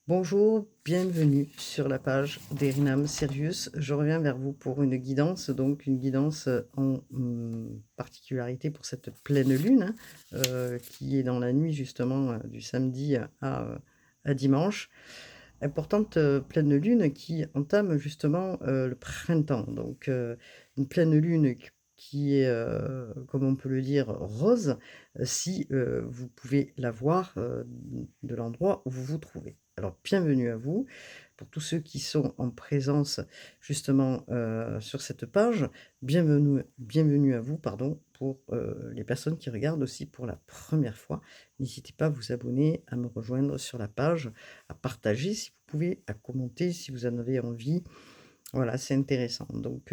Bonjour, bienvenue sur la page d'Erinam Sirius. Je reviens vers vous pour une guidance, donc une guidance en particularité pour cette pleine lune, qui est dans la nuit justement du samedi à dimanche. Importante pleine lune qui entame justement le printemps. Donc une pleine lune qui est, comme on peut le dire, rose, si vous pouvez la voir de l'endroit où vous vous trouvez. Alors, bienvenue à vous. Pour tous ceux qui sont en présence justement sur cette page, bienvenue à vous, pardon, pour les personnes qui regardent aussi pour la première fois. N'hésitez pas à vous abonner, à me rejoindre sur la page, à partager si vous pouvez, à commenter si vous en avez envie. Voilà, c'est intéressant. Donc,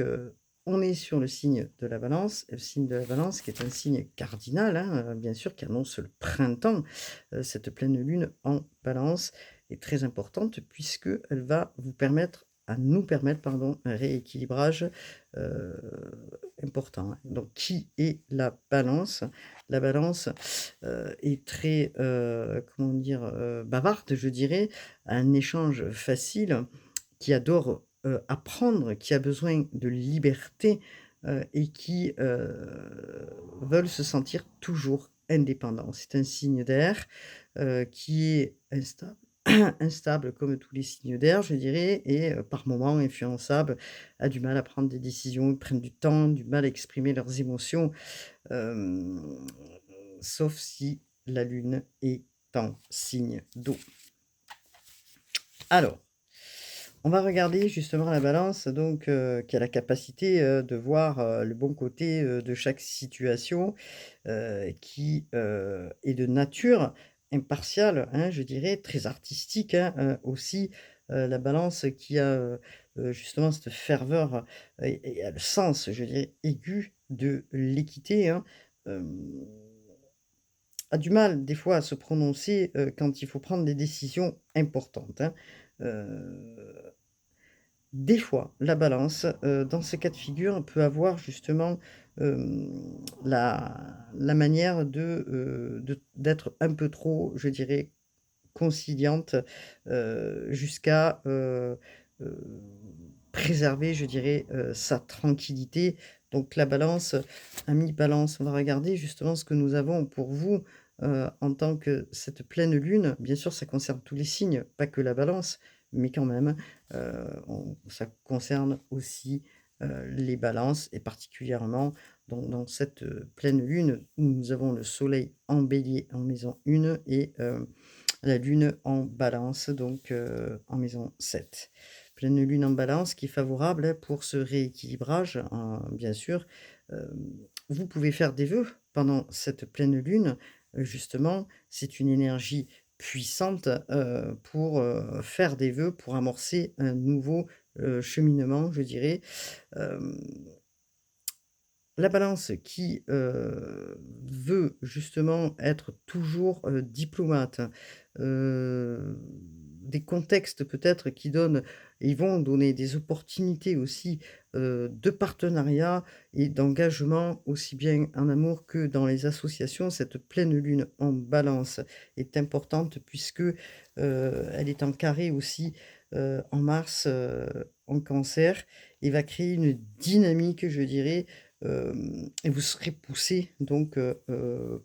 on est sur le signe de la Balance, le signe de la Balance qui est un signe cardinal, hein, bien sûr, qui annonce le printemps. Cette pleine lune en Balance est très importante puisqu'elle va nous permettre, pardon, un rééquilibrage, heu, important, hein. Donc qui est la Balance? La Balance, est très, comment dire? Bavarde, je dirais, un échange facile, qui adore, apprendre, qui a besoin de liberté, et qui, veulent se sentir toujours indépendants. C'est un signe d'air, qui est instable comme tous les signes d'air, je dirais et par moments influençable, a du mal à prendre des décisions, ils prennent du temps, du mal à exprimer leurs émotions, hem, sauf si la lune est en signe d'eau. Alors, on va regarder justement la balance donc, qui a la capacité, de voir, le bon côté, de chaque situation, qui, est de nature impartiale, hein, je dirais, très artistique, hein, aussi, la balance qui a, justement cette ferveur et le sens, je dirais, aigu de l'équité, hein, hem, a du mal des fois à se prononcer, quand il faut prendre des décisions importantes, hein. Heu des fois, la balance, dans ce cas de figure, peut avoir justement, la manière d'être un peu trop, je dirais, conciliante, jusqu'à, heu, préserver, je dirais, sa tranquillité. Donc la balance, ami balance, on va regarder justement ce que nous avons pour vous, en tant que cette pleine lune. Bien sûr, ça concerne tous les signes, pas que la balance, mais quand même, on ça concerne aussi, les balances et particulièrement dans cette, pleine lune où nous avons le soleil en bélier en maison 1 et la lune en balance, donc en maison 7. Pleine lune en balance qui est favorable, hein, pour ce rééquilibrage, bien sûr. Vous pouvez faire des vœux pendant cette pleine lune. Justement, c'est une énergie puissante, pour, faire des vœux, pour amorcer un nouveau, cheminement, je dirais. Hem La balance qui, veut justement être toujours, diplomate, des contextes peut-être qui donnent ils vont donner des opportunités aussi, de partenariat et d'engagement aussi bien en amour que dans les associations. Cette pleine lune en balance est importante puisque, elle est en carré aussi, en Mars, en Cancer et va créer une dynamique, je dirais, et vous serez poussé donc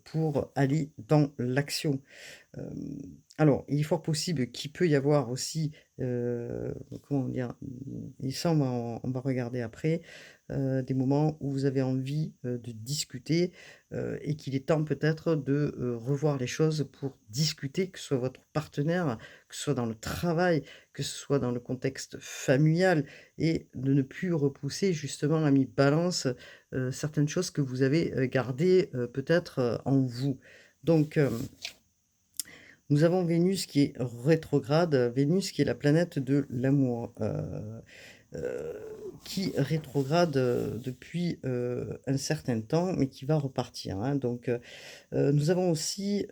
pour aller dans l'action. Alors, il est fort possible qu'il peut y avoir aussi, comment dire? Et ça on va regarder après, des moments où vous avez envie, de discuter, et qu'il est temps peut-être de, revoir les choses pour discuter, que ce soit votre partenaire, que ce soit dans le travail, que ce soit dans le contexte familial et de ne plus repousser justement à mi-balance, certaines choses que vous avez, gardées, peut-être, en vous. Donc, nous avons Vénus qui est rétrograde, Vénus qui est la planète de l'amour, heu, qui rétrograde, depuis, un certain temps, mais qui va repartir, hein. Donc, nous avons aussi,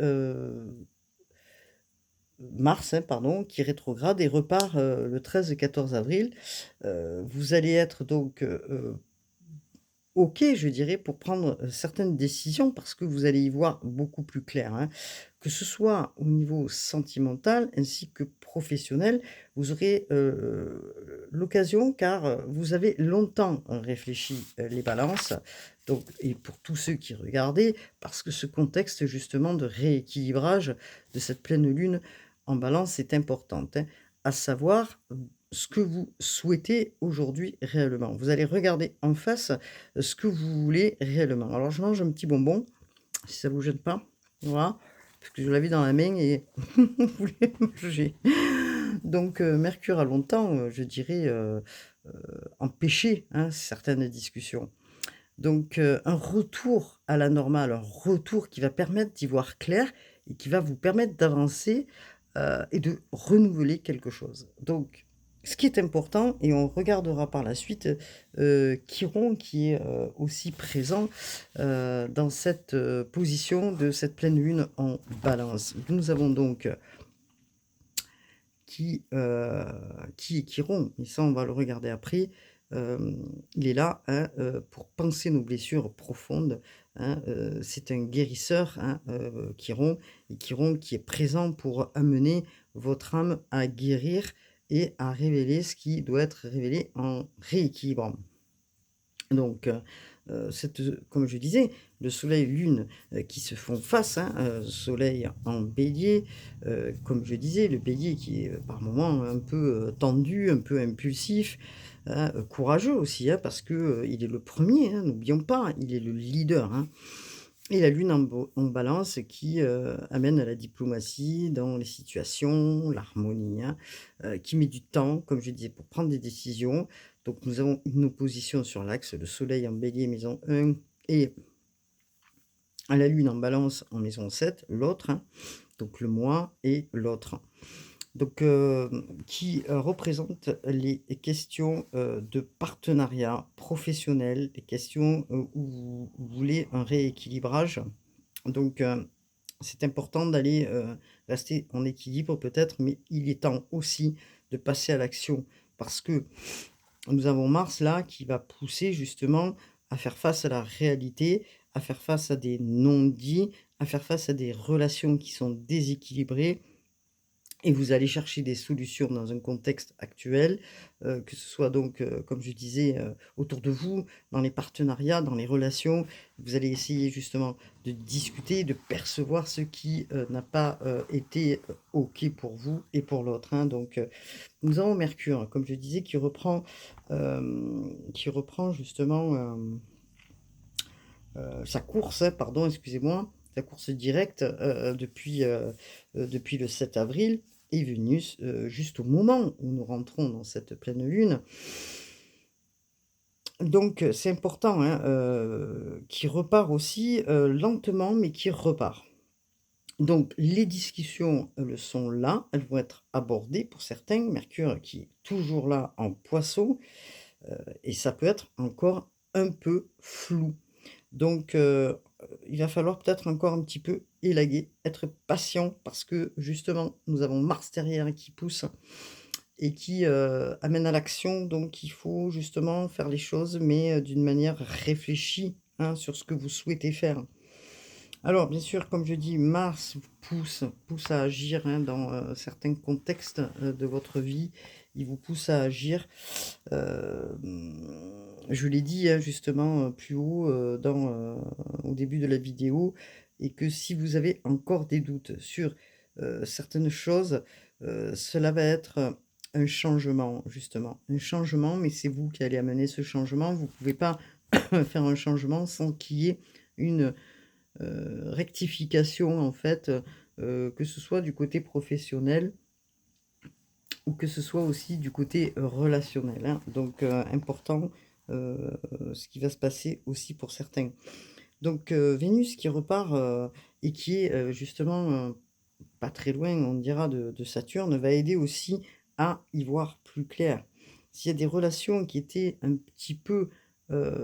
Mars, hein, pardon, qui rétrograde et repart, le 13 et 14 avril. Vous allez être donc, OK, je dirais, pour prendre, certaines décisions parce que vous allez y voir beaucoup plus clair, hein. Que ce soit au niveau sentimental ainsi que professionnel, vous aurez, l'occasion car, vous avez longtemps réfléchi, les balances, donc et pour tous ceux qui regardaient, parce que ce contexte justement de rééquilibrage de cette pleine lune en Balance est importante, hein. À savoir, ce que vous souhaitez aujourd'hui réellement. Vous allez regarder en face ce que vous voulez réellement. Alors je mange un petit bonbon, si ça vous gêne pas, voilà, parce que je l'avais dans la main et on voulait manger. Donc Mercure a longtemps, je dirais, empêché, hein, certaines discussions. Donc un retour à la normale, un retour qui va permettre d'y voir clair et qui va vous permettre d'avancer, et de renouveler quelque chose. Donc ce qui est important et on regardera par la suite, Chiron qui est, aussi présent, dans cette, position de cette pleine lune en Balance. Nous avons donc, qui, heu, qui est Chiron, et ça on va le regarder après. Il est là, hein, pour panser nos blessures profondes, hein, c'est un guérisseur, hein, Chiron, et Chiron qui est présent pour amener votre âme à guérir et à révéler ce qui doit être révélé en rééquilibrant. Donc, comme je disais, le soleil et lune, qui se font face, hein, soleil en bélier, comme je disais, le bélier qui est, par moments un peu, tendu, un peu impulsif, hein, courageux aussi, hein, parce que, il est le premier, hein, n'oublions pas, il est le leader, hein. Et la lune en Balance qui, amène à la diplomatie dans les situations, l'harmonie, hein, qui met du temps, comme je disais, pour prendre des décisions. Donc nous avons une opposition sur l'axe, le soleil en Bélier, maison 1, et à la lune en Balance en maison 7, l'autre, hein, donc le moi et l'autre. Donc qui, représente les questions, de partenariat professionnel, les questions, où vous voulez un rééquilibrage. Donc c'est important d'aller, rester en équilibre peut-être, mais il est temps aussi de passer à l'action parce que nous avons Mars là qui va pousser justement à faire face à la réalité, à faire face à des non-dits, à faire face à des relations qui sont déséquilibrées, et vous allez chercher des solutions dans un contexte actuel, que ce soit donc, comme je disais, autour de vous, dans les partenariats, dans les relations. Vous allez essayer justement de discuter, de percevoir ce qui, n'a pas, été, OK pour vous et pour l'autre, hein. Donc, nous avons Mercure, hein, comme je disais, qui reprend justement, sa course, hein, pardon, excusez-moi, sa course directe, depuis le 7 avril, et Vénus, juste au moment où nous rentrons dans cette pleine lune. Donc c'est important, hein, qui repart aussi, lentement, mais qui repart. Donc les discussions, elles sont là, elles vont être abordées pour certains. Mercure qui est toujours là en Poisson, et ça peut être encore un peu flou. Donc il va falloir peut-être encore un petit peu élaguer, être patient parce que justement nous avons Mars derrière qui pousse et qui, amène à l'action. Donc il faut justement faire les choses, mais d'une manière réfléchie, hein, sur ce que vous souhaitez faire. Alors bien sûr, comme je dis, Mars vous pousse à agir, hein, dans, certains contextes, de votre vie. Il vous pousse à agir. Je l'ai dit, hein, justement, plus haut, au début de la vidéo, et que si vous avez encore des doutes sur, certaines choses, cela va être un changement justement. Un changement, mais c'est vous qui allez amener ce changement. Vous ne pouvez pas faire un changement sans qu'il y ait une, rectification en fait, que ce soit du côté professionnel ou que ce soit aussi du côté, relationnel, hein. Donc important, ce qui va se passer aussi pour certains. Donc Vénus qui repart, et qui est, justement, pas très loin, on dira, de Saturne, va aider aussi à y voir plus clair. S'il y a des relations qui étaient un petit peu, alors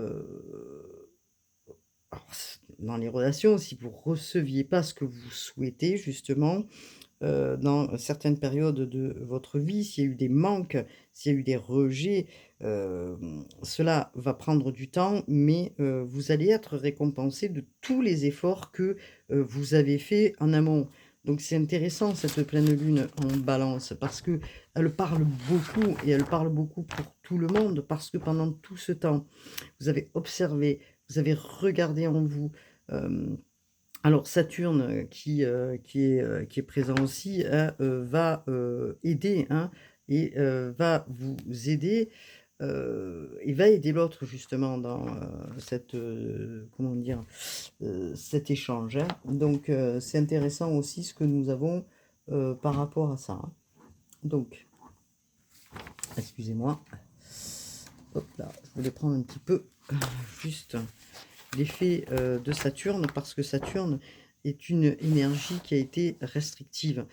dans les relations, si vous receviez pas ce que vous souhaitez justement, dans certaines périodes de votre vie, s'il y a eu des manques, s'il y a eu des rejets, cela va prendre du temps, mais vous allez être récompensé de tous les efforts que, vous avez faits en amont. Donc c'est intéressant cette pleine lune en Balance parce que elle parle beaucoup et elle parle beaucoup pour tout le monde parce que pendant tout ce temps, vous avez observé, vous avez regardé en vous, alors Saturne, qui est présent aussi, hein, va, aider, hein, et va vous aider, et va aider l'autre justement dans, cette, comment dire? Cet échange, hein. Donc c'est intéressant aussi ce que nous avons, par rapport à ça, hein. Donc, excusez-moi. Hop là, je voulais prendre un petit peu, juste l'effet, de Saturne parce que Saturne est une énergie qui a été restrictive.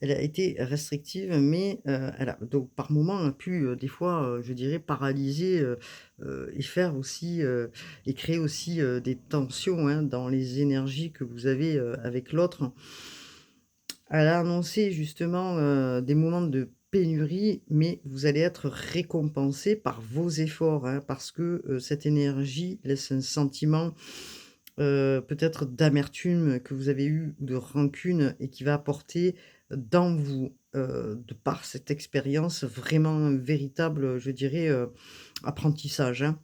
Elle a été restrictive, mais, elle a donc par moments a pu, des fois, je dirais paralyser, et faire aussi, et créer aussi, des tensions, hein, dans les énergies que vous avez, avec l'autre. Elle a annoncé justement, des moments de pénurie, mais vous allez être récompensé par vos efforts, hein, parce que, cette énergie laisse un sentiment, peut-être d'amertume que vous avez eu, de rancune et qui va apporter dans vous, de par cette expérience, vraiment un véritable, je dirais, apprentissage, hein.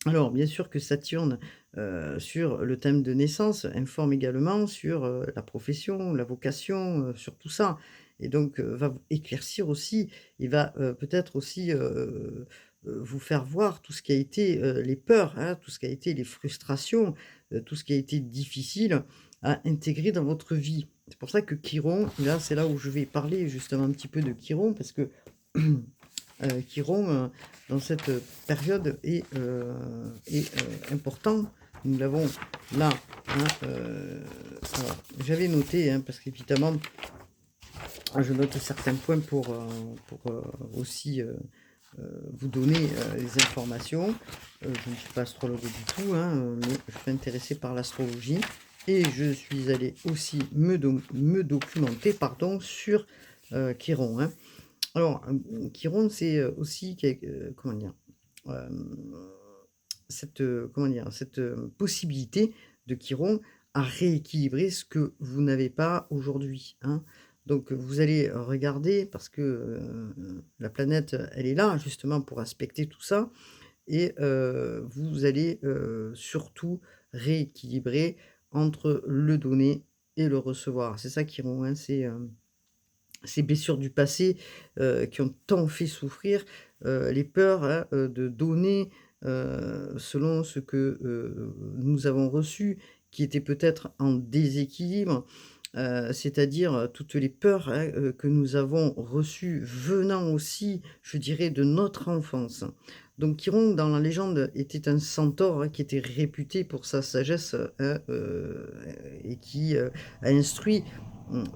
Alors, bien sûr que Saturne, sur le thème de naissance, informe également sur, la profession, la vocation, sur tout ça et donc va vous éclaircir aussi. Il va, peut-être aussi, vous faire voir tout ce qui a été, les peurs, hein, tout ce qui a été les frustrations, tout ce qui a été difficile à intégrer dans votre vie. C'est pour ça que Chiron, là, c'est là où je vais parler justement un petit peu de Chiron parce que Chiron, dans cette période est important. Nous l'avons là, hein, alors j'avais noté, hein, parce qu'évidemment, je note certains points pour aussi, vous donner, les informations. Je ne suis pas astrologue du tout, hein, mais je suis intéressé par l'astrologie et je suis allé aussi me documenter, pardon, sur, Chiron, hein. Alors, Chiron, c'est, aussi comment dire? Hem, cette, comment dire? Cette, possibilité de Chiron à rééquilibrer ce que vous n'avez pas aujourd'hui, hein. Donc, vous allez regarder parce que, la planète, elle est là justement pour aspecter tout ça et vous allez, surtout rééquilibrer entre le donner et le recevoir. C'est ça Chiron, hein, c'est, ces blessures du passé, qui ont tant fait souffrir, les peurs, hein, de donner, selon ce que, nous avons reçu, qui était peut-être en déséquilibre, c'est-à-dire, toutes les peurs, hein, que nous avons reçues venant aussi, je dirais, de notre enfance. Donc Chiron, dans la légende, était un centaure, hein, qui était réputé pour sa sagesse, hein, et qui, a instruit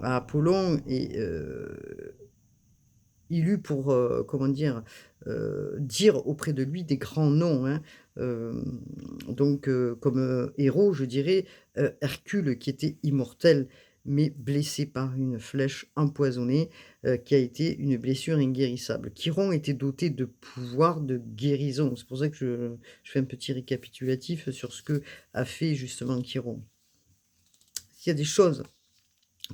à Apollon et il eut pour, comment dire auprès de lui des grands noms, hein. Donc comme, héros, je dirais, Hercule qui était immortel, mais blessé par une flèche empoisonnée, qui a été une blessure inguérissable. Chiron était doté de pouvoirs de guérison. C'est pour ça que je fais un petit récapitulatif sur ce que a fait justement Chiron. S'il y a des choses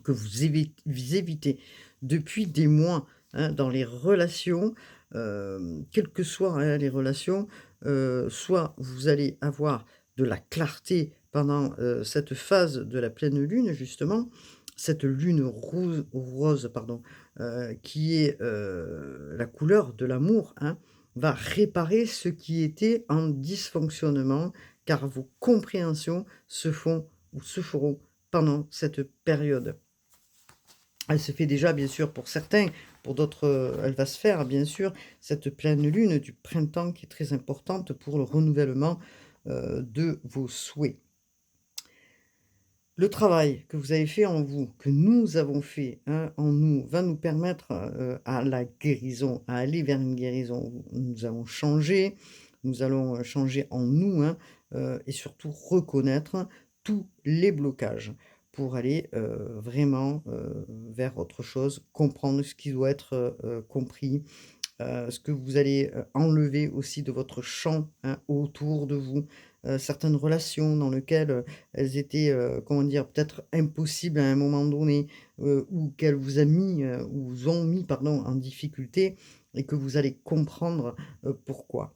que vous évitez depuis des mois, hein, dans les relations, quelles que soient, hein, les relations, soit vous allez avoir de la clarté pendant, cette phase de la pleine lune justement, cette lune rose pardon, qui est, la couleur de l'amour, hein, va réparer ce qui était en dysfonctionnement car vos compréhensions se font ou se feront pendant cette période. Elle se fait déjà bien sûr pour certains, pour d'autres, elle va se faire bien sûr, cette pleine lune du printemps qui est très importante pour le renouvellement, de vos souhaits. Le travail que vous avez fait en vous, que nous avons fait, hein, en nous, va nous permettre, à la guérison, à aller vers une guérison. Nous allons changer, nous allons, changer en nous, hein, et surtout reconnaître tous les blocages pour aller vraiment vers autre chose, comprendre ce qui doit être compris, ce que vous allez enlever aussi de votre champ, hein, autour de vous, certaines relations dans lesquelles elles étaient, comment dire, peut-être impossibles à un moment donné, ou qu'elles vous a mis, ou vous ont mis, pardon, en difficulté et que vous allez comprendre pourquoi.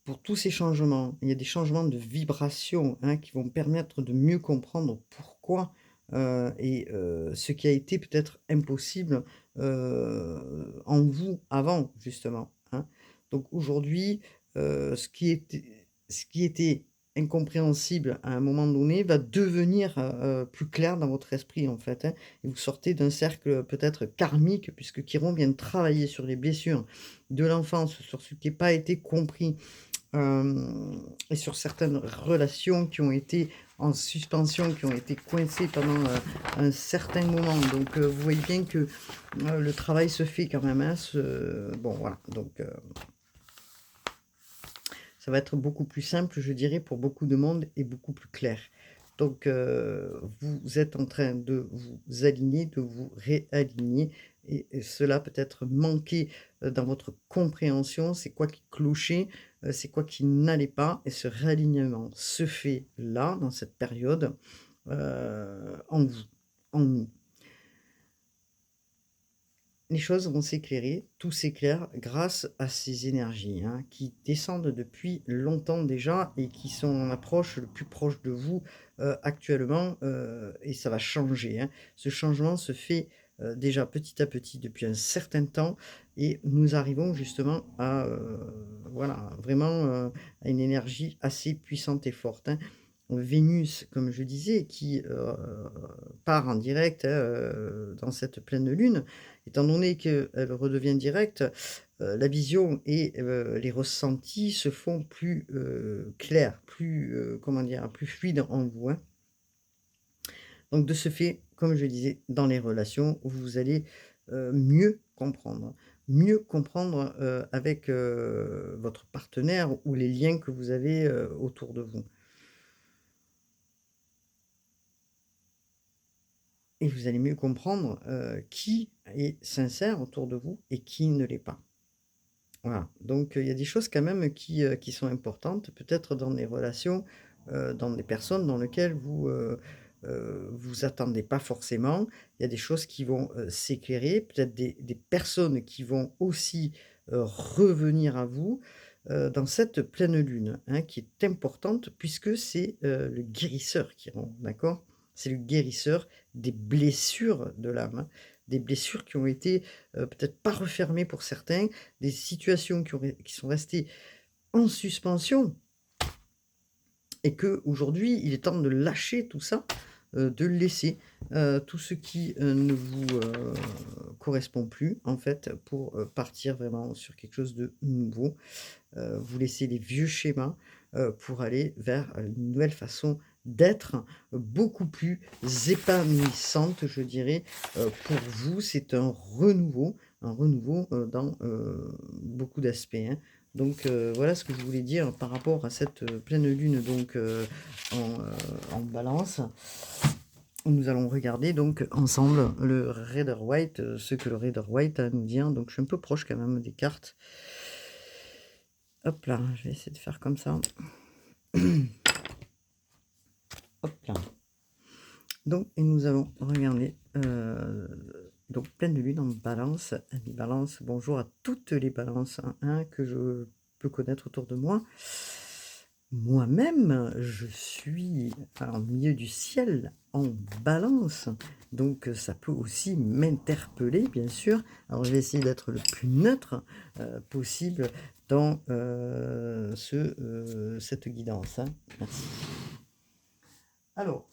Pour tous ces changements, il y a des changements de vibration, hein, qui vont permettre de mieux comprendre pourquoi, ce qui a été peut-être impossible, en vous avant justement, hein. Donc aujourd'hui, ce qui était incompréhensible à un moment donné va devenir, plus clair dans votre esprit en fait, hein, et vous sortez d'un cercle peut-être karmique puisque Chiron vient de travailler sur les blessures de l'enfance, sur ce qui n'a pas été compris. Et sur certaines relations qui ont été en suspension, qui ont été coincées pendant, un certain moment. Donc, vous voyez bien que, le travail se fait quand même, hein, bon voilà, donc, ça va être beaucoup plus simple, je dirais, pour beaucoup de monde et beaucoup plus clair. Donc, vous êtes en train de vous aligner, de vous réaligner et cela peut-être manquait, dans votre compréhension. C'est quoi qui clochait, c'est quoi qui n'allait pas et ce réalignement se fait là, dans cette période, en vous, en nous. Les choses vont s'éclairer, tout s'éclaire grâce à ces énergies, hein, qui descendent depuis longtemps déjà et qui sont en approche le plus proche de vous actuellement, et ça va changer, hein. Ce changement se fait déjà petit à petit depuis un certain temps et nous arrivons justement à voilà, vraiment à une énergie assez puissante et forte, hein. Vénus, comme je disais, qui part en direct, hein, dans cette pleine lune, étant donné qu'elle redevient directe, la vision et les ressentis se font plus clairs, plus comment dire, plus fluides en vous, hein. Donc de ce fait, comme je disais, dans les relations, vous allez mieux comprendre avec votre partenaire ou les liens que vous avez autour de vous. Et vous allez mieux comprendre, qui est sincère autour de vous et qui ne l'est pas. Voilà, donc il y a des choses quand même qui sont importantes, peut-être dans des relations, dans des personnes dans lesquelles vous attendez pas forcément. Il y a des choses qui vont, s'éclairer, peut-être des personnes qui vont aussi, revenir à vous, dans cette pleine lune, hein, qui est importante puisque c'est, le guérisseur qui rentre, d'accord? C'est le guérisseur des blessures de l'âme, hein, des blessures qui ont été, peut-être pas refermées pour certains, des situations qui sont restées en suspension et que aujourd'hui il est temps de lâcher tout ça, de laisser, tout ce qui, ne vous, correspond plus en fait pour, partir vraiment sur quelque chose de nouveau. Vous laissez les vieux schémas, pour aller vers, une nouvelle façon d'être, beaucoup plus épanouissante, je dirais, pour vous. C'est un renouveau, dans, beaucoup d'aspects, hein. Donc, voilà ce que je voulais dire par rapport à cette, pleine lune donc, en Balance. Nous allons regarder donc ensemble le Rider Waite, ce que le Rider Waite a à nous dire. Donc je suis un peu proche quand même des cartes. Hop là, je vais essayer de faire comme ça. Hop là. Donc, et nous allons regarder, donc pleine de lune en Balance. Les Balances, bonjour à toutes les Balances, hein, que je peux connaître autour de moi. Moi-même, je suis en milieu du ciel en Balance, donc ça peut aussi m'interpeller, bien sûr. Alors, je vais essayer d'être le plus neutre possible dans cette guidance, hein. Merci. Alors,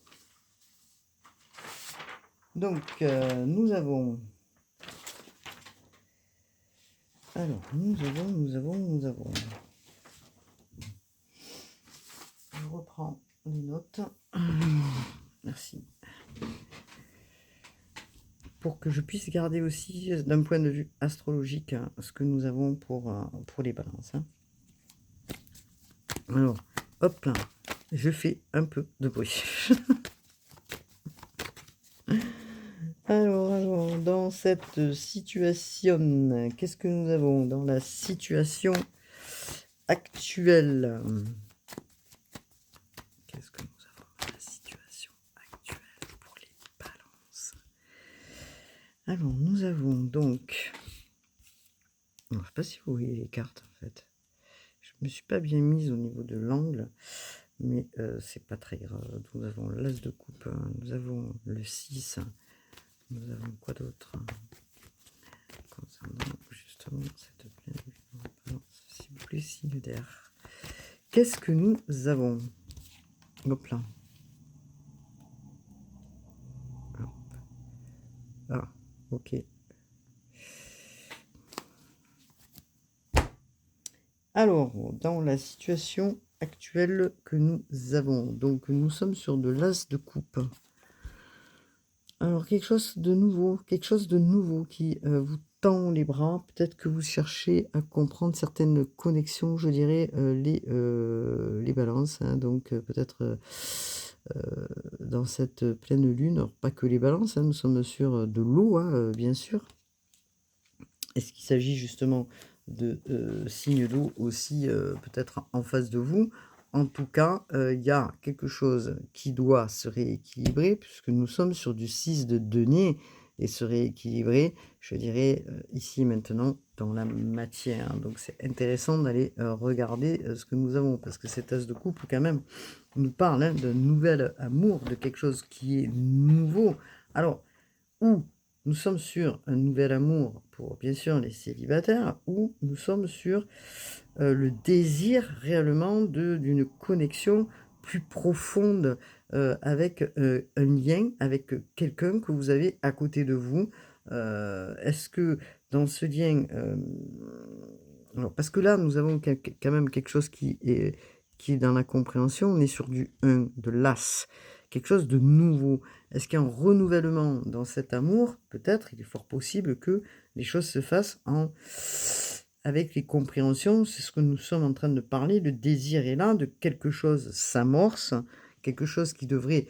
donc, nous avons... Alors, nous avons... Je reprends les notes. Merci. Pour que je puisse garder aussi, d'un point de vue astrologique, hein, ce que nous avons pour les balances, hein. Alors, hop là, je fais un peu de bruit. dans cette situation, qu'est-ce que nous avons dans la situation actuelle? Qu'est-ce que nous avons dans la situation actuelle pour les balances? Alors, nous avons donc... Je ne sais pas si vous voyez les cartes, en fait. Je ne me suis pas bien mise au niveau de l'angle, mais c'est pas très grave. Nous avons l'as de coupe, nous avons le 6, nous avons quoi d'autre concernant justement cette pleine balance, s'il vous plaît, signe d'air. Qu'est-ce que nous avons? Hop là. Ah, ok. Alors, dans la situation actuelle que nous avons, donc nous sommes sur de l'as de coupe. Alors, quelque chose de nouveau qui vous tend les bras. Peut-être que vous cherchez à comprendre certaines connexions, je dirais, les balances. Hein, donc, peut-être dans cette pleine lune, alors, pas que les balances, hein, nous sommes sur de l'eau, hein, bien sûr. Est-ce qu'il s'agit justement de signes d'eau aussi, peut-être en face de vous? En tout cas, il y a quelque chose qui doit se rééquilibrer puisque nous sommes sur du 6 de denier et se rééquilibrer, je dirais, ici et maintenant dans la matière. Donc c'est intéressant d'aller regarder ce que nous avons parce que cet as de coupe quand même nous parle, hein, d'un nouvel amour, de quelque chose qui est nouveau. Alors, où nous sommes sur un nouvel amour pour, bien sûr, les célibataires, ou nous sommes sur le désir réellement d'une connexion plus profonde avec un lien, avec quelqu'un que vous avez à côté de vous. Est-ce que dans ce lien... alors, parce que là, nous avons quand même quelque chose qui est dans la compréhension. On est sur du 1, de l'as, quelque chose de nouveau. Est-ce qu'il y a un renouvellement dans cet amour? Peut-être, il est fort possible que les choses se fassent avec les compréhensions. C'est ce que nous sommes en train de parler. Le désir est là, de quelque chose s'amorce, quelque chose qui devrait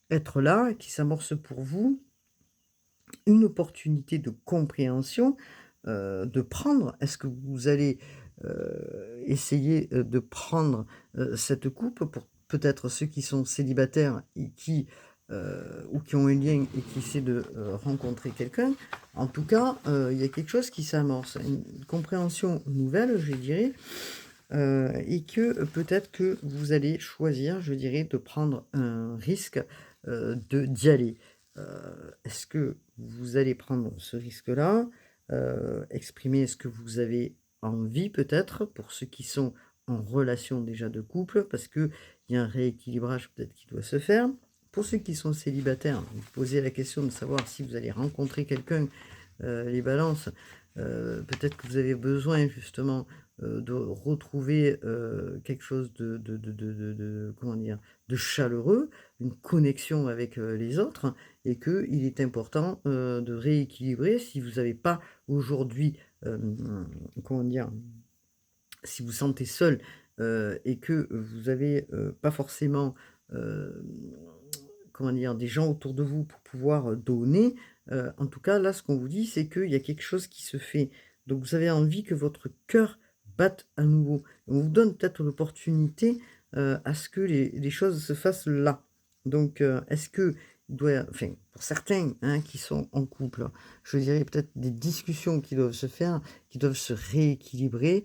être là, qui s'amorce pour vous, une opportunité de compréhension, de prendre. Est-ce que vous allez essayer de prendre cette coupe pour peut-être ceux qui sont célibataires et qui ou qui ont un lien et qui essaient de rencontrer quelqu'un? En tout cas, il y a quelque chose qui s'amorce, une compréhension nouvelle, je dirais, et que peut-être que vous allez choisir, je dirais, de prendre un risque d'y aller. Est-ce que vous allez prendre ce risque-là? Exprimer ce que vous avez envie peut-être pour ceux qui sont en relation déjà de couple, parce qu'il y a un rééquilibrage peut-être qui doit se faire. Pour ceux qui sont célibataires, vous posez la question de savoir si vous allez rencontrer quelqu'un, les balances. Peut-être que vous avez besoin justement de retrouver quelque chose comment dire, de chaleureux, une connexion avec les autres, et qu'il est important de rééquilibrer si vous n'avez pas aujourd'hui, comment dire, si vous sentez seul et que vous avez pas forcément, comment dire, des gens autour de vous pour pouvoir donner, en tout cas, là, ce qu'on vous dit, c'est qu'il y a quelque chose qui se fait. Donc vous avez envie que votre cœur batte à nouveau. On vous donne peut-être l'opportunité à ce que les choses se fassent là. Donc, est-ce que il doit, enfin, pour certains hein, qui sont en couple, je dirais peut-être des discussions qui doivent se faire, qui doivent se rééquilibrer,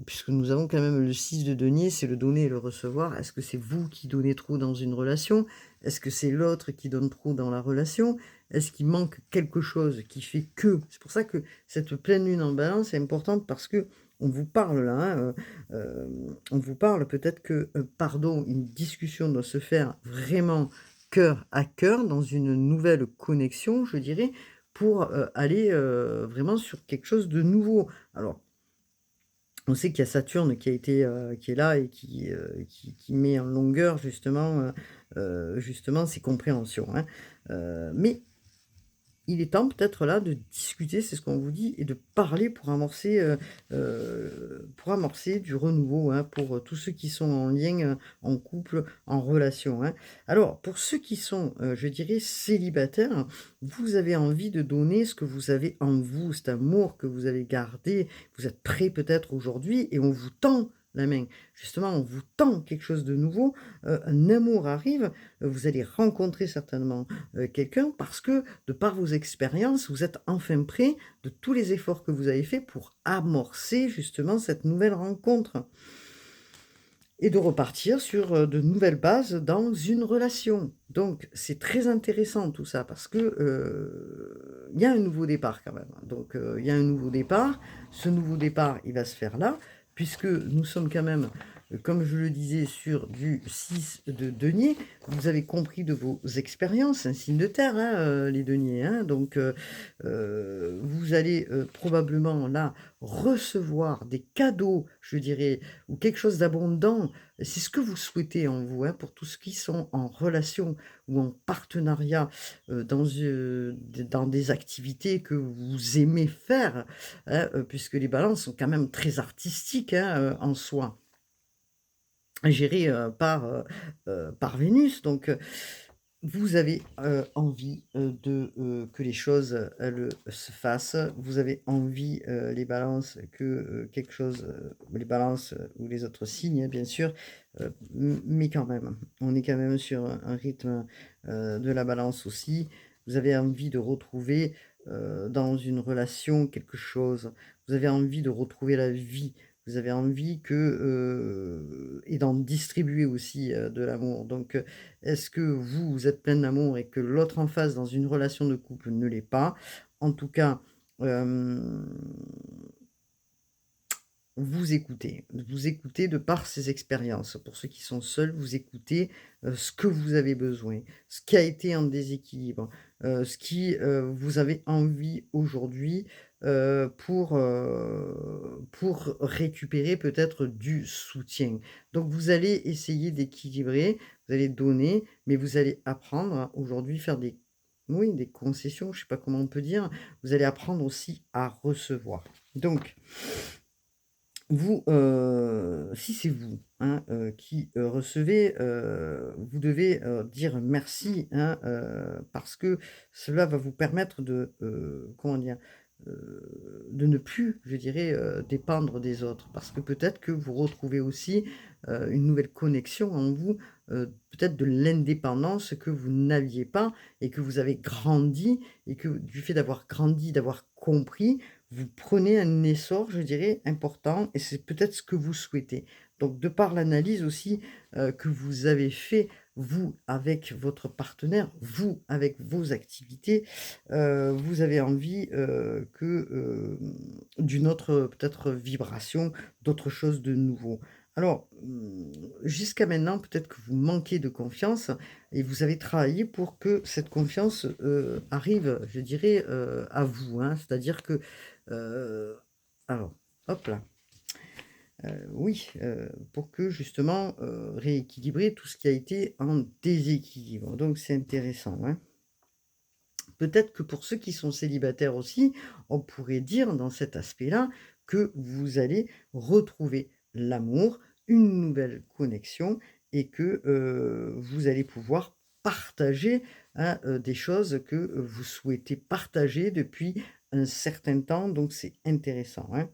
puisque nous avons quand même le 6 de denier, c'est le donner et le recevoir. Est-ce que c'est vous qui donnez trop dans une relation? Est-ce que c'est l'autre qui donne trop dans la relation? Est-ce qu'il manque quelque chose qui fait que... C'est pour ça que cette pleine lune en balance est importante parce que on vous parle là, hein, on vous parle peut-être que, pardon, une discussion doit se faire vraiment cœur à cœur, dans une nouvelle connexion, je dirais, pour aller vraiment sur quelque chose de nouveau. Alors, on sait qu'il y a Saturne qui a été, qui est là et qui met en longueur justement ces compréhensions, hein. Mais il est temps peut-être là de discuter, c'est ce qu'on vous dit et de parler pour amorcer du renouveau, hein, pour, tous ceux qui sont en lien, en couple, en relation, hein. Alors pour ceux qui sont, je dirais célibataires, vous avez envie de donner ce que vous avez en vous, cet amour que vous avez gardé. Vous êtes prêt peut-être aujourd'hui et on vous tend la main. Justement, on vous tend quelque chose de nouveau, un amour arrive, vous allez rencontrer certainement, quelqu'un parce que de par vos expériences, vous êtes enfin prêt de tous les efforts que vous avez faits pour amorcer justement cette nouvelle rencontre et de repartir sur, de nouvelles bases dans une relation. Donc c'est très intéressant tout ça parce que, il y a un nouveau départ quand même. Donc, il y a un nouveau départ. Ce nouveau départ, il va se faire là, puisque nous sommes quand même, comme je le disais, sur du 6 de denier. Vous avez compris de vos expériences, un signe de terre, hein, les deniers, hein. Donc, vous allez, probablement là recevoir des cadeaux, je dirais, ou quelque chose d'abondant. C'est ce que vous souhaitez en vous, hein, pour tous ceux qui sont en relation ou en partenariat, dans des activités que vous aimez faire, hein, puisque les balances sont quand même très artistiques, hein, en soi, gérées, par Vénus. Donc, vous avez, envie, que les choses, elles, se fassent. Vous avez envie, les balances, que, quelque chose, les balances, ou les autres signes, hein, bien sûr, mais quand même, on est quand même sur un rythme, de la balance aussi. Vous avez envie de retrouver, dans une relation quelque chose. Vous avez envie de retrouver la vie. Vous avez envie que, et d'en distribuer aussi, de l'amour. Donc, est-ce que vous, vous êtes plein d'amour et que l'autre en face, dans une relation de couple, ne l'est pas? En tout cas, hem, vous écoutez de par ses expériences. Pour ceux qui sont seuls, vous écoutez, ce que vous avez besoin, ce qui a été en déséquilibre, ce qui, vous avez envie aujourd'hui, pour récupérer peut-être du soutien. Donc vous allez essayer d'équilibrer, vous allez donner, mais vous allez apprendre aujourd'hui faire des, oui, des concessions, je ne sais pas comment on peut dire. Vous allez apprendre aussi à recevoir. Donc vous, si c'est vous, hein, qui, recevez, vous devez, dire merci, hein, parce que cela va vous permettre de, comment dire? De ne plus, je dirais, dépendre des autres. Parce que peut-être que vous retrouvez aussi, une nouvelle connexion en vous, peut-être de l'indépendance que vous n'aviez pas et que vous avez grandi et que du fait d'avoir grandi, d'avoir compris, vous prenez un essor, je dirais, important et c'est peut-être ce que vous souhaitez. Donc de par l'analyse aussi, que vous avez fait, vous avec votre partenaire, vous avec vos activités, vous avez envie, d'une autre, peut-être, vibration, d'autre chose de nouveau. Alors, jusqu'à maintenant, peut-être que vous manquez de confiance et vous avez travaillé pour que cette confiance, arrive, je dirais, à vous, hein. C'est-à-dire que, Heu, alors, hop là, oui, pour que justement, rééquilibrer tout ce qui a été en déséquilibre. Donc c'est intéressant, hein. Peut-être que pour ceux qui sont célibataires aussi, on pourrait dire dans cet aspect-là que vous allez retrouver l'amour, une nouvelle connexion et que, vous allez pouvoir partager, hein, des choses que, vous souhaitez partager depuis un certain temps, donc c'est intéressant, hein.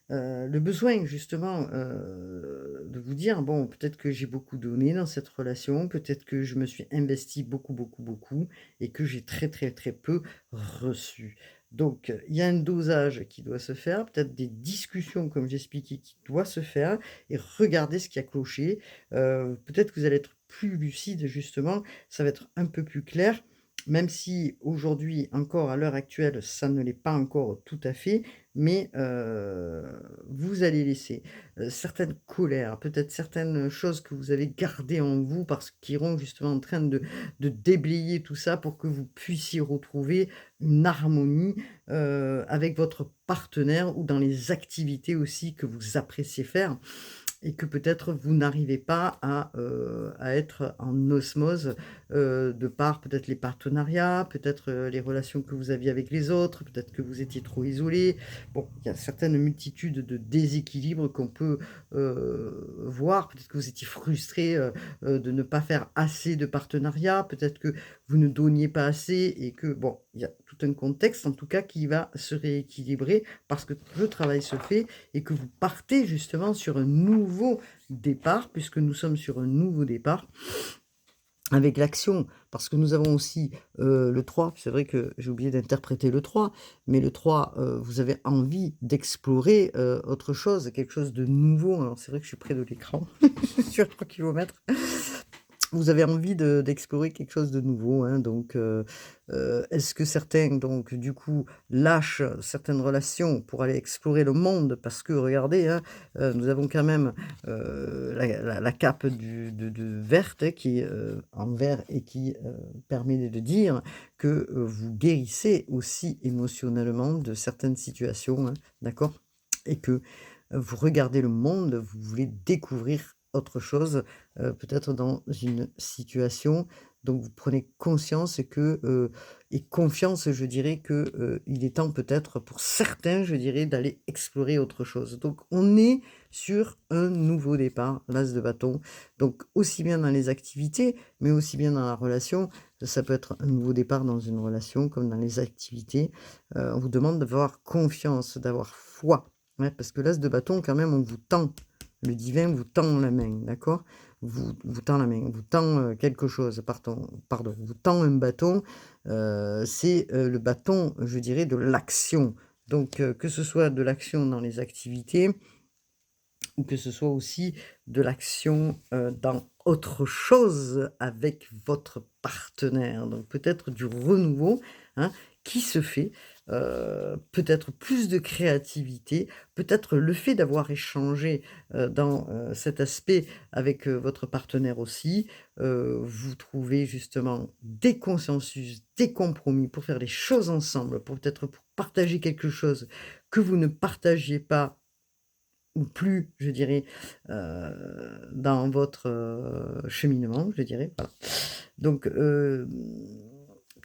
Le besoin justement, de vous dire: «Bon, peut-être que j'ai beaucoup donné dans cette relation, peut-être que je me suis investi beaucoup, beaucoup, beaucoup et que j'ai très, très, très peu reçu». Donc, il y a un dosage qui doit se faire, peut-être des discussions comme j'expliquais qui doivent se faire et regarder ce qui a cloché. Peut-être que vous allez être plus lucide justement, ça va être un peu plus clair, même si aujourd'hui encore à l'heure actuelle, ça ne l'est pas encore tout à fait, mais vous allez laisser, certaines colères, peut-être certaines choses que vous avez gardées en vous parce qu'ils iront justement en train de déblayer tout ça pour que vous puissiez retrouver une harmonie, avec votre partenaire ou dans les activités aussi que vous appréciez faire. et que peut-être vous n'arrivez pas à être en osmose, de par peut-être les partenariats, peut-être, les relations que vous aviez avec les autres, peut-être que vous étiez trop isolé. Bon, il y a certaines multitudes de déséquilibres qu'on peut, voir. Peut-être que vous étiez frustré de ne pas faire assez de partenariats, peut-être que vous ne donniez pas assez et que bon, il y a tout un contexte en tout cas qui va se rééquilibrer parce que le travail se fait et que vous partez justement sur un nouveau départ, puisque nous sommes sur un nouveau départ avec l'action. Parce que nous avons aussi le 3, c'est vrai que j'ai oublié d'interpréter le 3, mais le 3, vous avez envie d'explorer autre chose, quelque chose de nouveau. Alors c'est vrai que je suis près de l'écran, je suis à 3 kilomètres. Vous avez envie d'explorer quelque chose de nouveau, hein, donc est-ce que certains, donc du coup, lâchent certaines relations pour aller explorer le monde? Parce que regardez, hein, nous avons quand même, la cape de verte, hein, qui est, en vert et qui, permet de dire que, vous guérissez aussi émotionnellement de certaines situations, hein, d'accord? Et que, vous regardez le monde, vous voulez découvrir autre chose, peut-être dans une situation. Donc vous prenez conscience et confiance, je dirais que, il est temps peut-être pour certains, je dirais, d'aller explorer autre chose. Donc on est sur un nouveau départ, l'as de bâton. Donc aussi bien dans les activités, mais aussi bien dans la relation. Ça peut être un nouveau départ dans une relation comme dans les activités. On vous demande d'avoir confiance, d'avoir foi, ouais, parce que l'as de bâton quand même, on vous tend, le divin vous tend la main, d'accord? Vous tend la main, vous tend, quelque chose, pardon, vous tend un bâton, c'est, le bâton, je dirais, de l'action. Donc, que ce soit de l'action dans les activités ou que ce soit aussi de l'action, dans autre chose avec votre partenaire. Donc peut-être du renouveau, hein, qui se fait, peut-être plus de créativité, peut-être le fait d'avoir échangé, dans, cet aspect avec, votre partenaire aussi, vous trouvez justement des consensus, des compromis pour faire les choses ensemble, pour peut-être pour partager quelque chose que vous ne partagiez pas ou plus, je dirais, dans votre, cheminement, je dirais, voilà. Donc,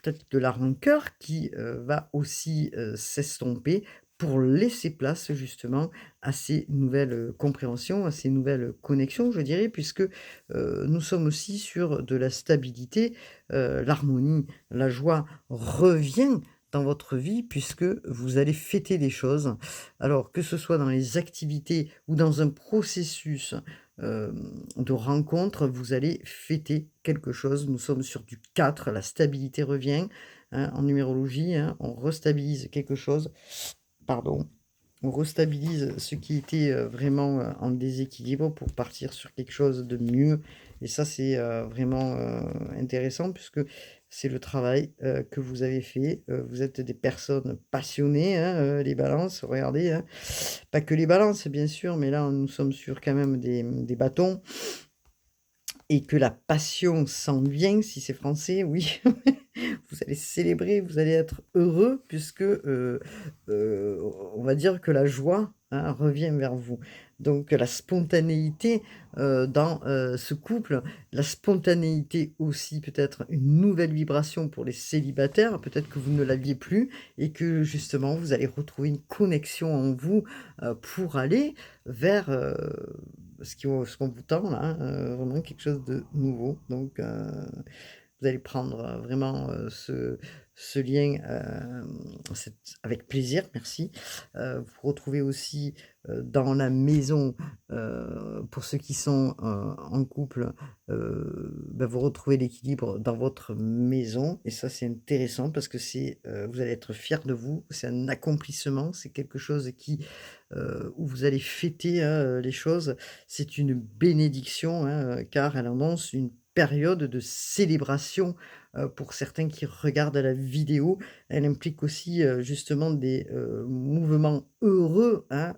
peut-être de la rancœur qui, va aussi, s'estomper pour laisser place justement à ces nouvelles, compréhensions, à ces nouvelles connexions, je dirais, puisque, nous sommes aussi sur de la stabilité, l'harmonie, la joie revient dans votre vie puisque vous allez fêter des choses. Alors que ce soit dans les activités ou dans un processus, de rencontre, vous allez fêter quelque chose. Nous sommes sur du 4, la stabilité revient, hein, en numérologie, hein, on restabilise quelque chose, pardon, on restabilise ce qui était, vraiment, en déséquilibre pour partir sur quelque chose de mieux et ça c'est, vraiment, intéressant puisque c'est le travail, que vous avez fait. Vous êtes des personnes passionnées, hein, les balances, regardez, hein. Pas que les balances bien sûr, mais là nous sommes sur quand même des bâtons et que la passion s'en vient, si c'est français, oui. Vous allez célébrer, vous allez être heureux puisque, on va dire que la joie, hein, revient vers vous. Donc la spontanéité, dans, ce couple, la spontanéité aussi peut-être une nouvelle vibration pour les célibataires, peut-être que vous ne l'aviez plus et que justement vous allez retrouver une connexion en vous, pour aller vers, ce qu'on vous tend là, hein, vraiment quelque chose de nouveau. Donc, vous allez prendre, vraiment, ce lien, cet avec plaisir, merci. Vous retrouvez aussi, dans la maison, pour ceux qui sont, en couple, bah, vous retrouvez l'équilibre dans votre maison et ça, c'est intéressant parce que c'est, vous allez être fiers de vous, c'est un accomplissement, c'est quelque chose qui, où vous allez fêter, hein, les choses. C'est une bénédiction, hein, car elle annonce une période de célébration, pour certains qui regardent la vidéo. Elle implique aussi, justement des, mouvements heureux, hein,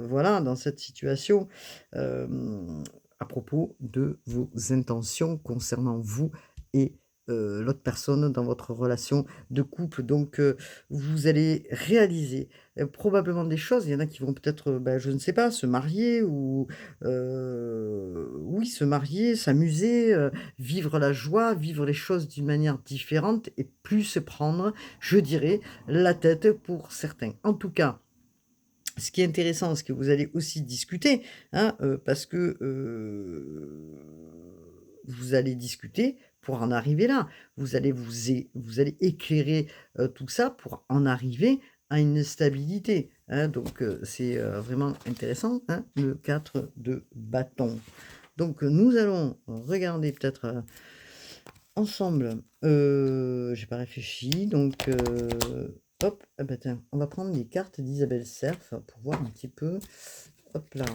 voilà, dans cette situation, à propos de vos intentions concernant vous et l'autre personne dans votre relation de couple. Donc, vous allez réaliser, probablement des choses. Il y en a qui vont peut-être, bah, je ne sais pas, se marier ou, oui, se marier, s'amuser, vivre la joie, vivre les choses d'une manière différente et plus se prendre, je dirais, la tête pour certains. En tout cas, ce qui est intéressant, c'est que vous allez aussi discuter, hein, parce que, vous allez discuter pour en arriver là. Vous allez éclairer, tout ça pour en arriver à une stabilité, hein. Donc, c'est, vraiment intéressant, hein, le 4 de bâton. Donc, nous allons regarder peut-être, ensemble, j'ai pas réfléchi donc, hop, ah bah, tiens, on va prendre les cartes d'Isabelle Serf pour voir un petit peu, hop là,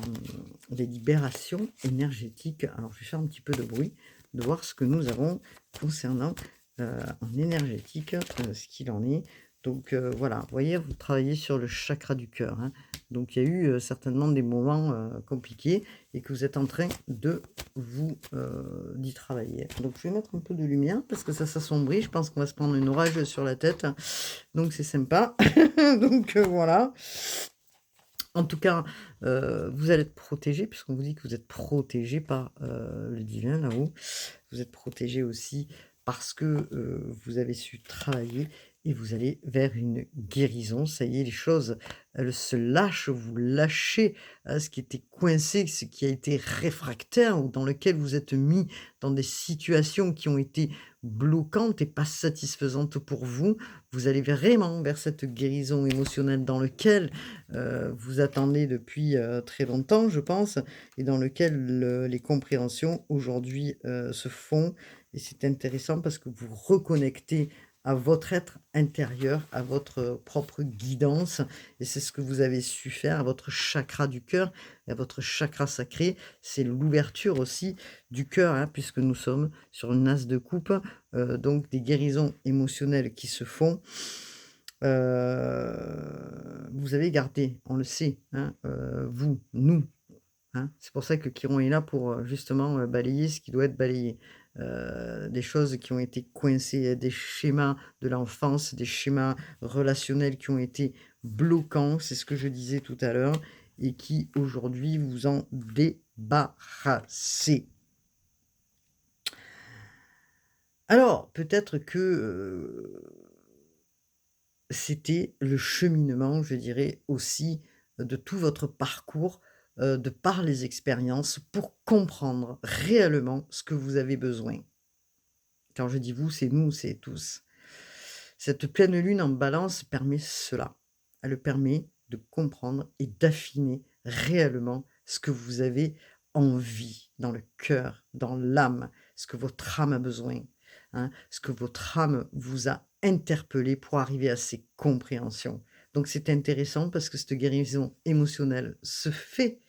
les libérations énergétiques. Alors je vais faire un petit peu de bruit, de voir ce que nous avons concernant, en énergétique, ce qu'il en est. Donc, voilà, vous voyez, vous travaillez sur le chakra du cœur, hein. Donc il y a eu, certainement des moments, compliqués et que vous êtes en train de vous, d'y travailler. Donc je vais mettre un peu de lumière parce que ça s'assombrit. Je pense qu'on va se prendre une orage sur la tête, donc c'est sympa. Donc, voilà. En tout cas, vous allez être protégé puisqu'on vous dit que vous êtes protégé par, le divin là-haut. Vous êtes protégé aussi parce que, vous avez su travailler et vous allez vers une guérison. Ça y est, les choses, elles se lâchent, vous lâchez, ce qui était coincé, ce qui a été réfractaire ou dans lequel vous êtes mis dans des situations qui ont été bloquantes et pas satisfaisantes pour vous. Vous allez vraiment vers cette guérison émotionnelle dans lequel, vous attendez depuis, très longtemps, je pense et dans lequel les compréhensions aujourd'hui, se font et c'est intéressant parce que vous reconnectez à votre être intérieur, à votre propre guidance et c'est ce que vous avez su faire, à votre chakra du cœur et à votre chakra sacré. C'est l'ouverture aussi du cœur, hein, puisque nous sommes sur une as de coupe, donc des guérisons émotionnelles qui se font. Vous avez gardé, on le sait, hein, vous, nous, hein. C'est pour ça que Chiron est là pour, justement, balayer ce qui doit être balayé. Des choses qui ont été coincées, des schémas de l'enfance, des schémas relationnels qui ont été bloquants, c'est ce que je disais tout à l'heure et qui aujourd'hui vous en débarrassez. Alors peut-être que, c'était le cheminement, je dirais aussi, de tout votre parcours, de par les expériences pour comprendre réellement ce que vous avez besoin. Quand je dis vous, c'est nous, c'est tous. Cette pleine lune en Balance permet cela. Elle permet de comprendre et d'affiner réellement ce que vous avez envie dans le cœur, dans l'âme, ce que votre âme a besoin, hein, ce que votre âme vous a interpellé pour arriver à ces compréhensions. Donc c'est intéressant parce que cette guérison émotionnelle se fait,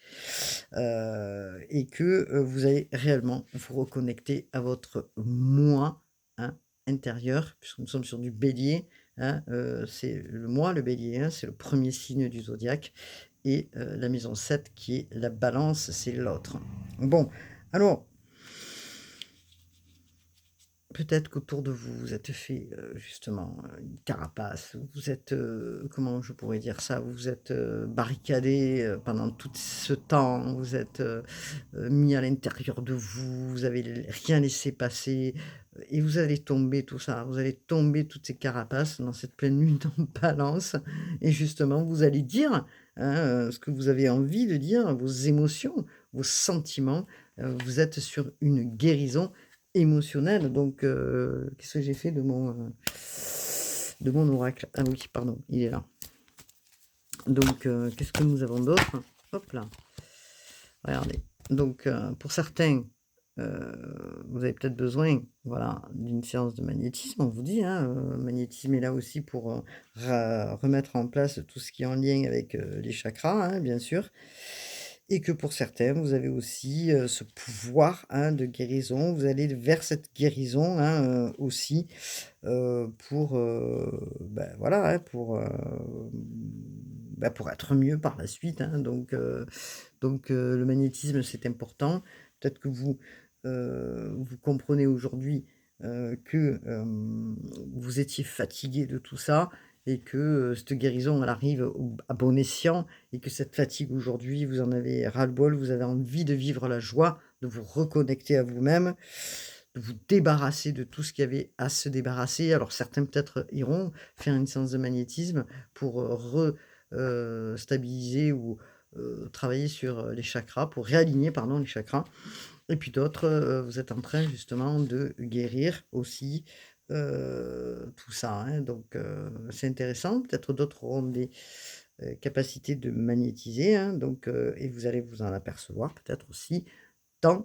et que, vous allez réellement vous reconnecter à votre moi, hein, intérieur, puisque nous sommes sur du Bélier, hein, c'est le moi, le Bélier, hein, c'est le premier signe du zodiaque et la maison 7 qui est la Balance, c'est l'autre. Bon, alors peut-être qu'autour de vous, vous êtes fait, justement, une carapace, vous êtes, comment je pourrais dire ça? Vous vous êtes, barricadé, pendant tout ce temps, vous êtes, mis à l'intérieur de vous, vous avez rien laissé passer, et vous allez tomber tout ça, vous allez tomber toutes ces carapaces dans cette pleine lune en Balance et justement vous allez dire, hein, ce que vous avez envie de dire, vos émotions, vos sentiments, vous êtes sur une guérison émotionnelle donc qu'est-ce que j'ai fait de mon oracle? Ah oui, pardon, il est là. Donc qu'est-ce que nous avons d'autre? Hop là, regardez. Donc pour certains, vous avez peut-être besoin, voilà, d'une séance de magnétisme, on vous dit, hein, le magnétisme est là aussi pour, ra remettre en place tout ce qui est en lien avec, les chakras, hein, bien sûr. Et que pour certains, vous avez aussi, ce pouvoir, hein, de guérison. Vous allez vers cette guérison, hein, aussi, pour, bah, voilà, hein, pour, bah, pour être mieux par la suite, hein. Donc le magnétisme, c'est important. Peut-être que vous, vous comprenez aujourd'hui, que, vous étiez fatigué de tout ça et que, cette guérison, elle arrive à bon escient et que cette fatigue aujourd'hui, vous en avez ras-le-bol, vous avez envie de vivre la joie, de vous reconnecter à vous-même, de vous débarrasser de tout ce qu'il y avait à se débarrasser. Alors certains peut-être iront faire une séance de magnétisme pour, stabiliser ou, travailler sur, les chakras, pour réaligner, pardon, les chakras. Et puis d'autres, vous êtes en train justement de guérir aussi, tout ça, hein, donc c'est intéressant. Peut-être d'autres auront des, capacités de magnétiser, hein, donc et vous allez vous en apercevoir peut-être aussi dans,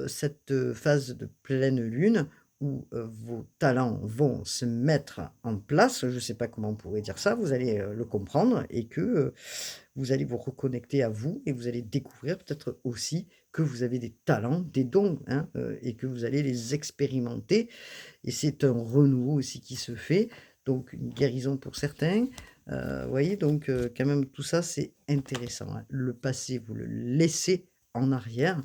cette, phase de pleine lune où, vos talents vont se mettre en place. Je ne sais pas comment on pourrait dire ça, vous allez, le comprendre et que, vous allez vous reconnecter à vous et vous allez découvrir peut-être aussi que vous avez des talents, des dons, hein, et que vous allez les expérimenter et c'est un renouveau aussi qui se fait, donc une guérison pour certains, vous voyez? Donc quand même tout ça, c'est intéressant, hein. Le passé, vous le laissez en arrière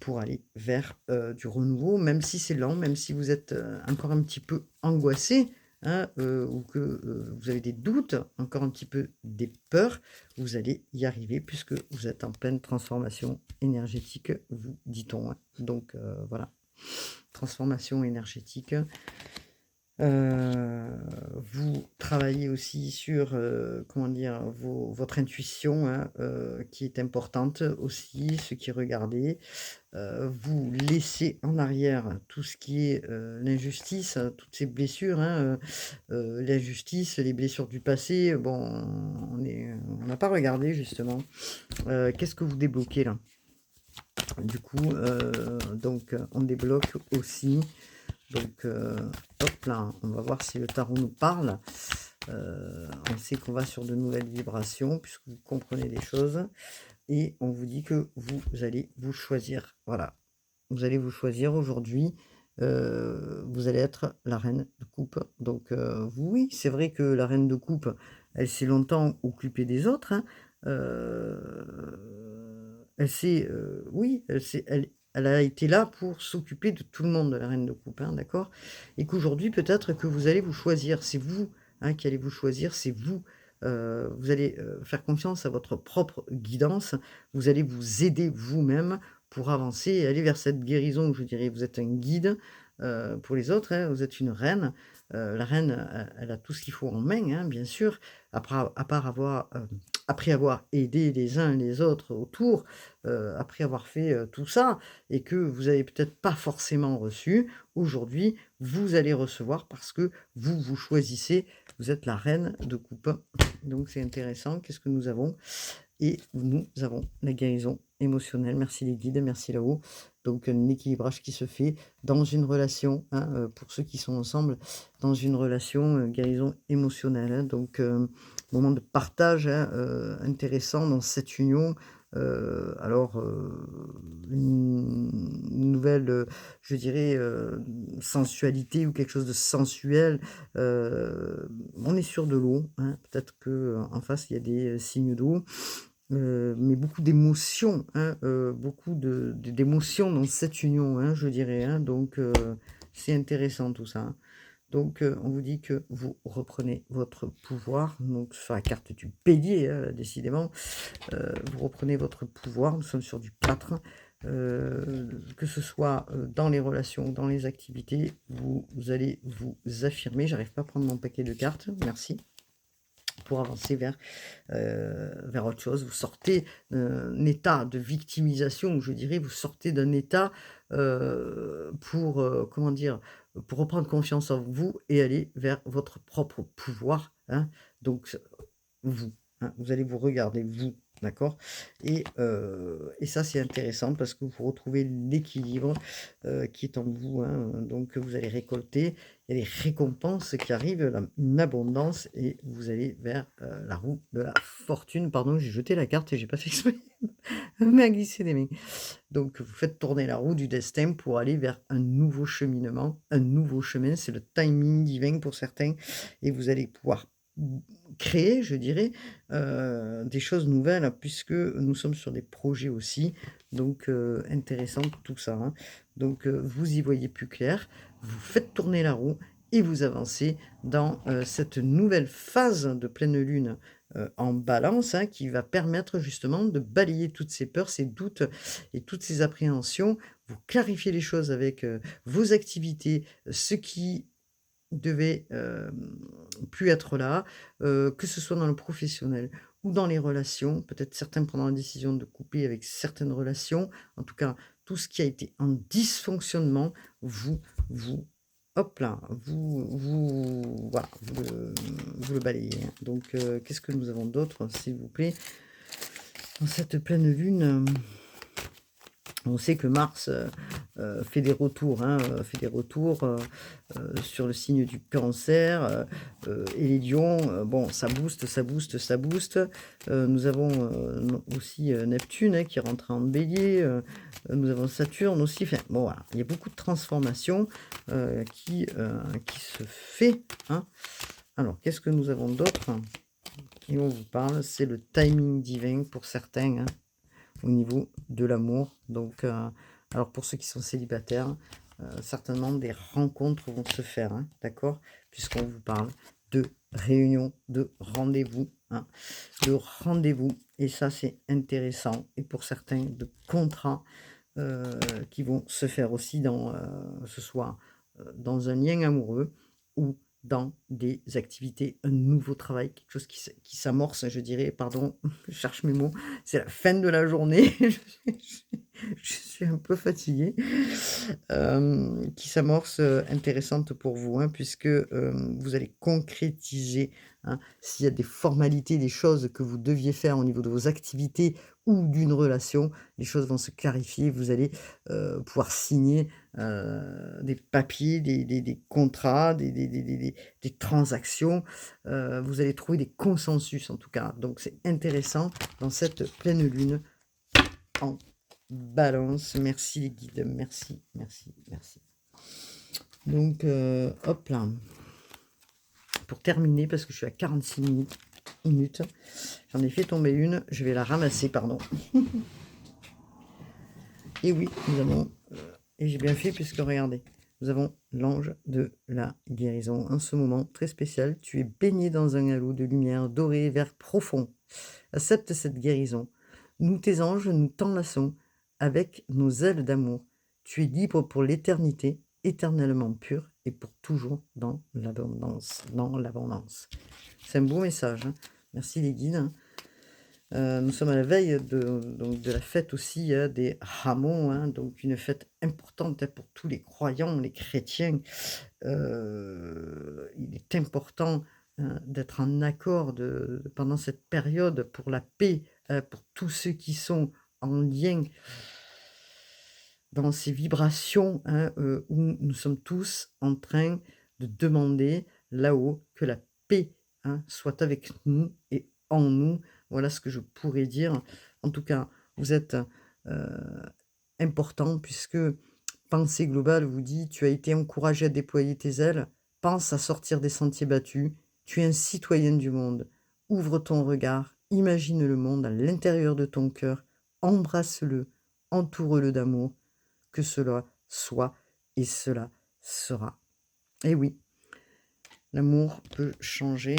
pour aller vers, du renouveau, même si c'est lent, même si vous êtes, encore un petit peu angoissé, hein, ou que, vous avez des doutes, encore un petit peu des peurs, vous allez y arriver puisque vous êtes en pleine transformation énergétique, vous dit-on, hein. Donc voilà, transformation énergétique. Vous travaillez aussi sur, comment dire? Votre intuition, hein, qui est importante aussi, ce qui est regardé. Vous laissez en arrière tout ce qui est, l'injustice, toutes ces blessures, hein, l'injustice, les blessures du passé, bon, on n'a pas regardé justement. Qu'est-ce que vous débloquez là? Du coup, donc, on débloque aussi, donc, hop là, on va voir si le tarot nous parle. On sait qu'on va sur de nouvelles vibrations puisque vous comprenez des choses et on vous dit que vous allez vous choisir. Voilà. Vous allez vous choisir aujourd'hui, vous allez être la reine de coupe. Donc, oui, c'est vrai que la reine de coupe, elle s'est longtemps occupée des autres, hein. Elle s'est, oui, elle a été là pour s'occuper de tout le monde, la reine de coupe, hein, d'accord? Et qu'aujourd'hui, peut-être que vous allez vous choisir. C'est vous, hein, qui allez vous choisir, c'est vous. Vous allez, faire confiance à votre propre guidance. Vous allez vous aider vous-même pour avancer et aller vers cette guérison, je dirais. Vous êtes un guide, pour les autres, hein, vous êtes une reine. La reine, elle a tout ce qu'il faut en main, hein, bien sûr. Après avoir aidé les uns les autres autour, après avoir fait, tout ça et que vous avez peut-être pas forcément reçu, aujourd'hui, vous allez recevoir parce que vous, vous choisissez. Vous êtes la reine de coupe. Donc c'est intéressant. Qu'est-ce que nous avons? Et nous avons la guérison émotionnelle. Merci les guides, merci là-haut. Donc un équilibrage qui se fait dans une relation, hein, pour ceux qui sont ensemble, dans une relation, guérison émotionnelle, hein. Donc moment de partage, hein, intéressant dans cette union. Alors, une nouvelle, je dirais, sensualité ou quelque chose de sensuel. On est sur de l'eau, hein. Peut-être que en face, il y a des, signes d'eau. Mais beaucoup d'émotions, hein, beaucoup d'émotions dans cette union, hein, je dirais, hein, donc c'est intéressant tout ça, hein. Donc on vous dit que vous reprenez votre pouvoir, donc sur la carte du bélier, décidément, vous reprenez votre pouvoir, nous sommes sur du 4, que ce soit, dans les relations, dans les activités, vous allez vous affirmer. J'arrive pas à prendre mon paquet de cartes, merci, pour avancer vers autre chose. Vous sortez d'un état de victimisation, je dirais, vous sortez d'un état, pour, comment dire? Pour reprendre confiance en vous et aller vers votre propre pouvoir, hein. Donc vous, hein, vous allez vous regarder vous, d'accord? Et ça, c'est intéressant parce que vous retrouvez l'équilibre, qui est en vous, hein, donc vous allez récolter. Il y a des récompenses qui arrivent, une abondance et vous allez vers, la roue de la fortune. Pardon, j'ai jeté la carte et j'ai pas fait exprès. Elle m'a glissé des mains. Donc vous faites tourner la roue du destin pour aller vers un nouveau cheminement, un nouveau chemin. C'est le timing divin pour certains et vous allez pouvoir créer, je dirais, des choses nouvelles puisque nous sommes sur des projets aussi. Donc intéressant tout ça, hein. Donc vous y voyez plus clair, vous faites tourner la roue et vous avancez dans cette nouvelle phase de pleine lune en balance, hein, qui va permettre justement de balayer toutes ces peurs, ces doutes et toutes ces appréhensions. Vous clarifiez les choses avec vos activités, ce qui devait plus être là, que ce soit dans le professionnel ou dans les relations. Peut-être certains prendront la décision de couper avec certaines relations. En tout cas, tout ce qui a été en dysfonctionnement, vous vous hop là, vous voilà, vous le balayez, hein. Donc qu'est-ce que nous avons d'autre, s'il vous plaît? Dans cette pleine lune, on sait que Mars, fait des retours, hein, sur le signe du Cancer, et les lions, bon, ça booste, ça booste, ça booste. Nous avons, aussi, Neptune, hein, qui rentre en Bélier, nous avons Saturne aussi, enfin, bon, voilà, il y a beaucoup de transformations, qui se fait, hein. Alors, qu'est-ce que nous avons d'autre? Et on vous parle, c'est le timing divin pour certains, hein, au niveau de l'amour. Donc, alors pour ceux qui sont célibataires, certainement des rencontres vont se faire, hein, d'accord? Puisqu'on vous parle de réunion, de rendez-vous, hein, de rendez-vous. Et ça, c'est intéressant. Et pour certains, de contrats qui vont se faire aussi dans, ce soit dans un lien amoureux ou dans des activités, un nouveau travail, quelque chose qui s'amorce, je dirais, pardon, je cherche mes mots, c'est la fin de la journée, je suis un peu fatiguée, qui s'amorce, intéressante pour vous, hein, puisque vous allez concrétiser, hein, s'il y a des formalités, des choses que vous deviez faire au niveau de vos activités ou d'une relation, les choses vont se clarifier, vous allez pouvoir signer des papiers, des contrats, des transactions, vous allez trouver des consensus en tout cas. Donc c'est intéressant dans cette pleine lune en balance. Merci les guides, merci, merci, merci. Donc hop là. Pour terminer, parce que je suis à 46 minutes, j'en ai fait tomber une, je vais la ramasser, pardon. Et oui, nous avons, et j'ai bien fait puisque regardez, nous avons l'ange de la guérison. En ce moment très spécial, tu es baigné dans un halo de lumière dorée, vert profond. Accepte cette guérison. Nous, tes anges, nous t'enlaçons avec nos ailes d'amour. Tu es libre pour l'éternité, éternellement pur et pour toujours dans l'abondance. Dans l'abondance. C'est un beau message, hein. Merci les guides, hein. Nous sommes à la veille donc de la fête aussi, hein, des Ramons, hein, donc une fête importante, hein, pour tous les croyants, les chrétiens. Il est important, hein, d'être en accord pendant cette période pour la paix, pour tous ceux qui sont en lien dans ces vibrations, hein, où nous sommes tous en train de demander là-haut que la paix, hein, soit avec nous et en nous. Voilà ce que je pourrais dire. En tout cas, vous êtes important puisque Pensée Globale vous dit: «Tu as été encouragé à déployer tes ailes, pense à sortir des sentiers battus, tu es un citoyen du monde. Ouvre ton regard, imagine le monde à l'intérieur de ton cœur, embrasse-le, entoure-le d'amour, que cela soit et cela sera». Et oui, l'amour peut changer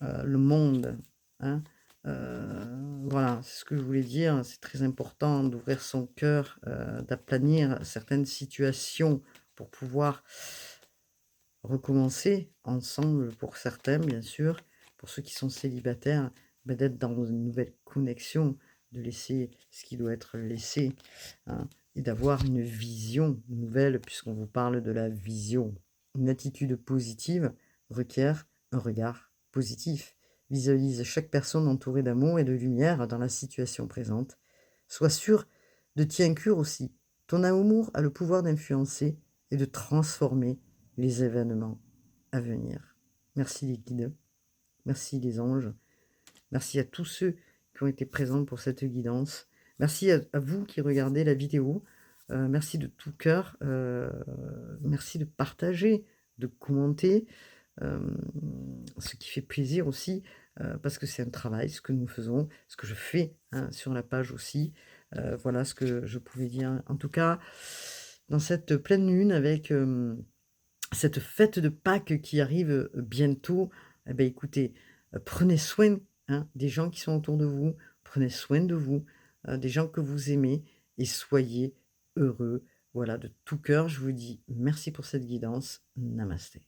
le monde, hein. Voilà, c'est ce que je voulais dire. C'est très important d'ouvrir son cœur, d'aplanir certaines situations pour pouvoir recommencer ensemble pour certains, bien sûr. Pour ceux qui sont célibataires, d'être dans une nouvelle connexion, de laisser ce qui doit être laissé, hein, et d'avoir une vision nouvelle, puisqu'on vous parle de la vision. Une attitude positive requiert un regard positif. Visualise chaque personne entourée d'amour et de lumière dans la situation présente. Sois sûr de t'y inclure aussi. Ton amour a le pouvoir d'influencer et de transformer les événements à venir. Merci les guides, merci les anges, merci à tous ceux qui ont été présents pour cette guidance. Merci à vous qui regardez la vidéo. Merci de tout cœur. Merci de partager, de commenter, ce qui fait plaisir aussi, parce que c'est un travail, ce que nous faisons, ce que je fais, hein, sur la page aussi. Voilà ce que je pouvais dire. En tout cas, dans cette pleine lune avec cette fête de Pâques qui arrive, bientôt, eh beh, écoutez, prenez soin, hein, des gens qui sont autour de vous, prenez soin de vous, des gens que vous aimez et soyez heureux. Voilà, de tout cœur, je vous dis merci pour cette guidance. Namasté.